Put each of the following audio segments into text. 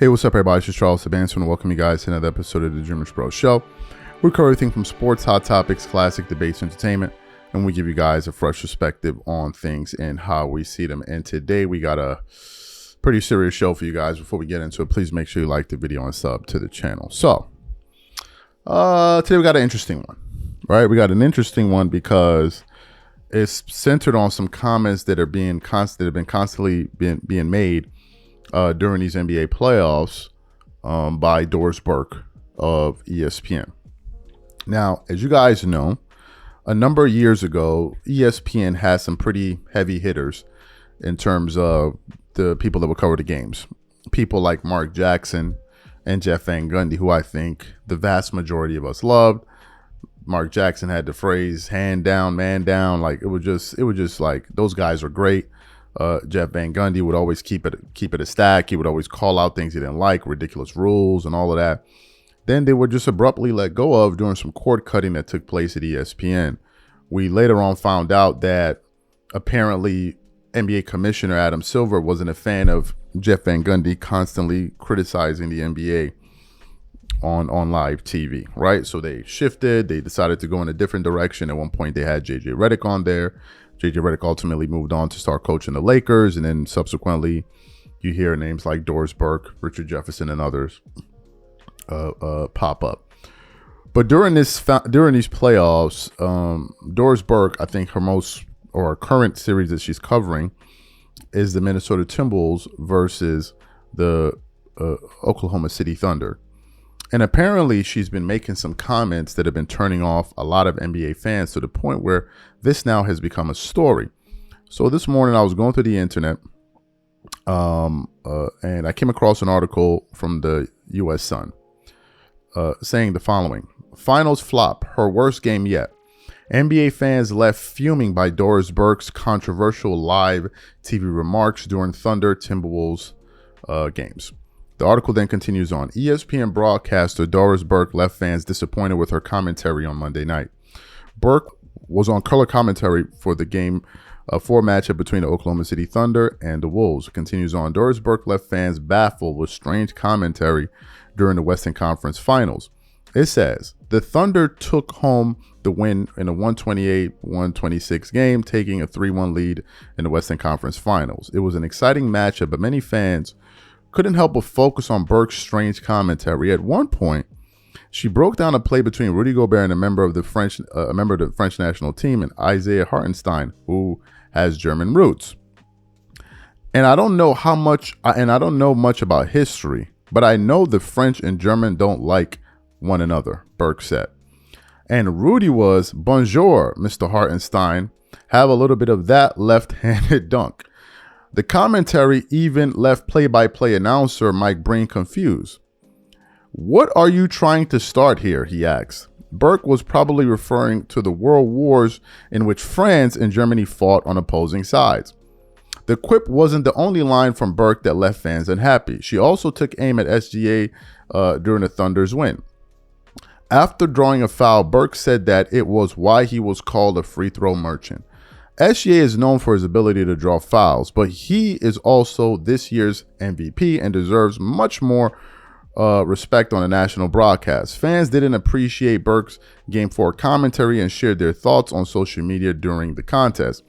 Hey, what's up, everybody? It's just Charles Sabanson, and welcome you guys to another episode of the DREAMERSPRO show. We cover everything from sports, hot topics, classic debates, entertainment, and we give you guys a fresh perspective on things and how we see them. And today we got a pretty serious show for you guys. Before we get into it, please make sure you like the video and sub to the channel. So, today we got an interesting one, right? We got an interesting one because it's centered on some comments that have been constantly being made during these NBA playoffs by Doris Burke of ESPN. Now, as you guys know, a number of years ago, ESPN had some pretty heavy hitters in terms of the people that would cover the games. People like Mark Jackson and Jeff Van Gundy, who I think the vast majority of us loved. Mark Jackson had the phrase "hand down, man down." Like it was just like those guys are great. Jeff Van Gundy would always keep it a stack. He would always call out things he didn't like, ridiculous rules and all of that. Then they were just abruptly let go of during some cord cutting that took place at ESPN. We later on found out that apparently NBA Commissioner Adam Silver wasn't a fan of Jeff Van Gundy constantly criticizing the NBA on live TV, right? So they shifted. They decided to go in a different direction. At one point, they had JJ Redick on there. JJ Redick ultimately moved on to start coaching the Lakers, and then subsequently, you hear names like Doris Burke, Richard Jefferson, and others pop up. But during these playoffs, Doris Burke, I think her current series that she's covering is the Minnesota Timberwolves versus the Oklahoma City Thunder. And apparently she's been making some comments that have been turning off a lot of NBA fans to the point where this now has become a story. So this morning I was going through the internet and I came across an article from the U.S. Sun saying the following: Finals flop, her worst game yet. NBA fans left fuming by Doris Burke's controversial live TV remarks during Thunder Timberwolves games. The article then continues on. ESPN broadcaster Doris Burke left fans disappointed with her commentary on Monday night. Burke was on color commentary for the game 4 matchup between the Oklahoma City Thunder and the Wolves. It continues on. Doris Burke left fans baffled with strange commentary during the Western Conference Finals. It says, the Thunder took home the win in a 128-126 game, taking a 3-1 lead in the Western Conference Finals. It was an exciting matchup, but many fans couldn't help but focus on Burke's strange commentary. At one point, she broke down a play between Rudy Gobert and a member of the French national team, and Isaiah Hartenstein, who has German roots. And I don't know much about history, but I know the French and German don't like one another, Burke said. And Rudy was, bonjour, Mr. Hartenstein, have a little bit of that left-handed dunk. The commentary even left play-by-play announcer Mike Breen confused. What are you trying to start here, he asked. Burke was probably referring to the world wars in which France and Germany fought on opposing sides. The quip wasn't the only line from Burke that left fans unhappy. She also took aim at SGA during the Thunder's win. After drawing a foul, Burke said that it was why he was called a free throw merchant. SGA is known for his ability to draw fouls, but he is also this year's MVP and deserves much more respect on a national broadcast. Fans didn't appreciate Burke's Game 4 commentary and shared their thoughts on social media during the contest.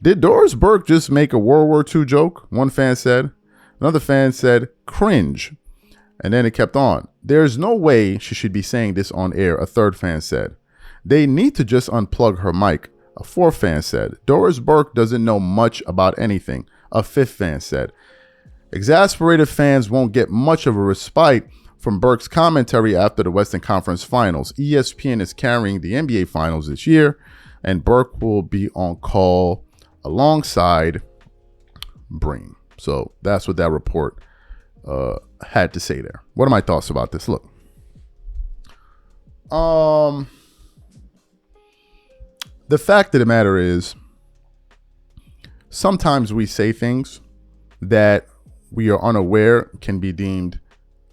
Did Doris Burke just make a World War II joke? One fan said. Another fan said, cringe. And then it kept on. There's no way she should be saying this on air, a third fan said. They need to just unplug her mic. A fourth fan said. Doris Burke doesn't know much about anything, a fifth fan said. Exasperated fans won't get much of a respite from Burke's commentary after the Western Conference Finals. ESPN is carrying the NBA Finals this year, and Burke will be on call alongside Breen. So that's what that report had to say there. What are my thoughts about this? Look. The fact of the matter is, sometimes we say things that we are unaware can be deemed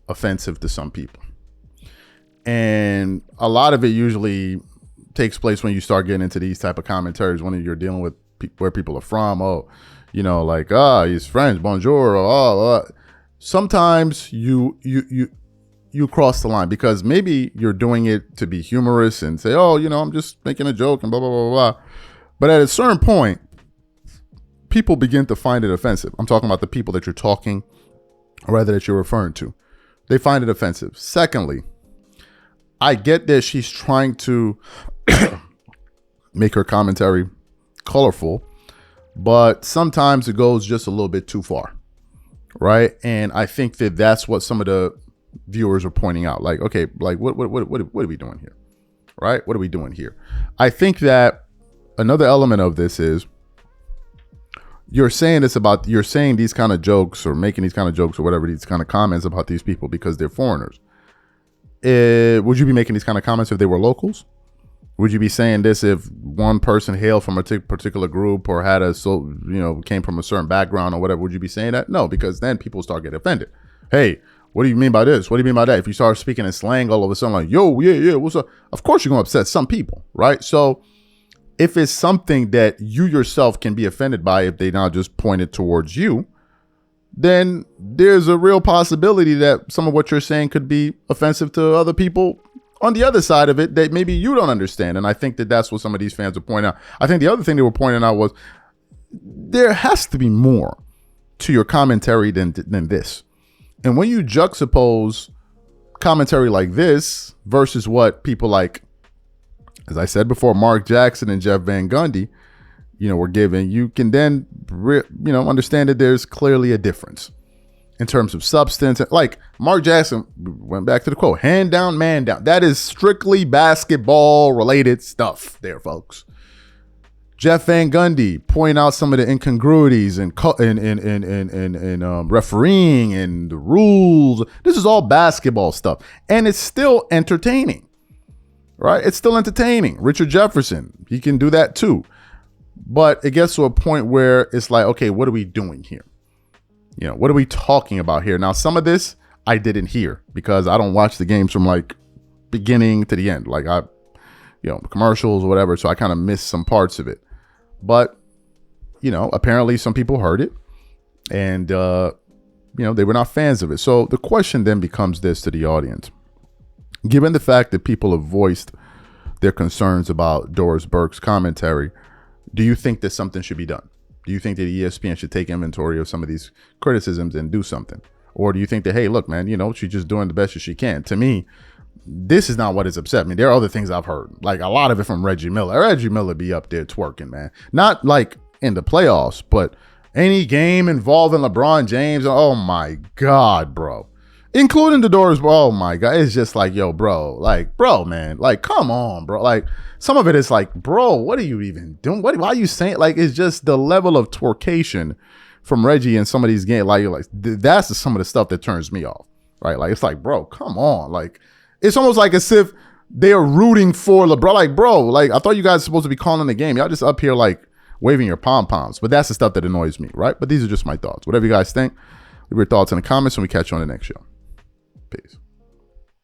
offensive to some people. And a lot of it usually takes place when you start getting into these type of commentaries, when you're dealing with where people are from. Oh, you know, like, he's French, bonjour, sometimes you cross the line because maybe you're doing it to be humorous and say, oh, I'm just making a joke and blah, blah, blah, blah. But at a certain point, people begin to find it offensive. I'm talking about the people that you're talking, or rather that you're referring to. They find it offensive. Secondly, I get that she's trying to make her commentary colorful, but sometimes it goes just a little bit too far, right? And I think that that's what some of the viewers are pointing out. Like, okay, like what are we doing here, right? What are we doing here? I think that another element of this is you're saying these kind of jokes or making these kind of jokes or whatever, these kind of comments about these people because they're foreigners. Would you be making these kind of comments if they were locals? Would you be saying this if one person hailed from a particular group or came from a certain background or whatever? Would you be saying that? No, because then people start getting offended. Hey, what do you mean by this? What do you mean by that? If you start speaking in slang all of a sudden, like, yo, yeah, what's up? Of course you're going to upset some people, right? So if it's something that you yourself can be offended by if they now just pointed towards you, then there's a real possibility that some of what you're saying could be offensive to other people on the other side of it that maybe you don't understand. And I think that that's what some of these fans are pointing out. I think the other thing they were pointing out was there has to be more to your commentary than this. And when you juxtapose commentary like this versus what people like, as I said before, Mark Jackson and Jeff Van Gundy, were given, you can then, understand that there's clearly a difference in terms of substance. Like Mark Jackson went back to the quote, hand down, man down. That is strictly basketball related stuff there, folks. Jeff Van Gundy pointing out some of the incongruities in refereeing and the rules. This is all basketball stuff. And it's still entertaining, right? It's still entertaining. Richard Jefferson, he can do that too. But it gets to a point where it's like, okay, what are we doing here? What are we talking about here? Now, some of this I didn't hear because I don't watch the games from like beginning to the end. Like commercials or whatever. So I kind of missed some parts of it. But, apparently some people heard it and, they were not fans of it. So the question then becomes this to the audience. Given the fact that people have voiced their concerns about Doris Burke's commentary, do you think that something should be done? Do you think that ESPN should take inventory of some of these criticisms and do something? Or do you think that, hey, look, man, she's just doing the best that she can? To me, this is not what has upset me. There are other things I've heard, like a lot of it from Reggie Miller. Reggie Miller be up there twerking, man. Not like in the playoffs, but any game involving LeBron James. Oh my God, bro. Including the Doris. Oh my God. It's just like, yo, bro. Like, bro, man. Like, come on, bro. Like, some of it is like, bro, what are you even doing? Why are you saying? Like, it's just the level of twerkation from Reggie in some of these games. Like that's some of the stuff that turns me off, right? Like, it's like, bro, come on. Like, it's almost like as if they're rooting for LeBron. Like, bro, like, I thought you guys were supposed to be calling the game. Y'all just up here, like, waving your pom-poms. But that's the stuff that annoys me, right? But these are just my thoughts. Whatever you guys think, leave your thoughts in the comments, and we catch you on the next show. Peace.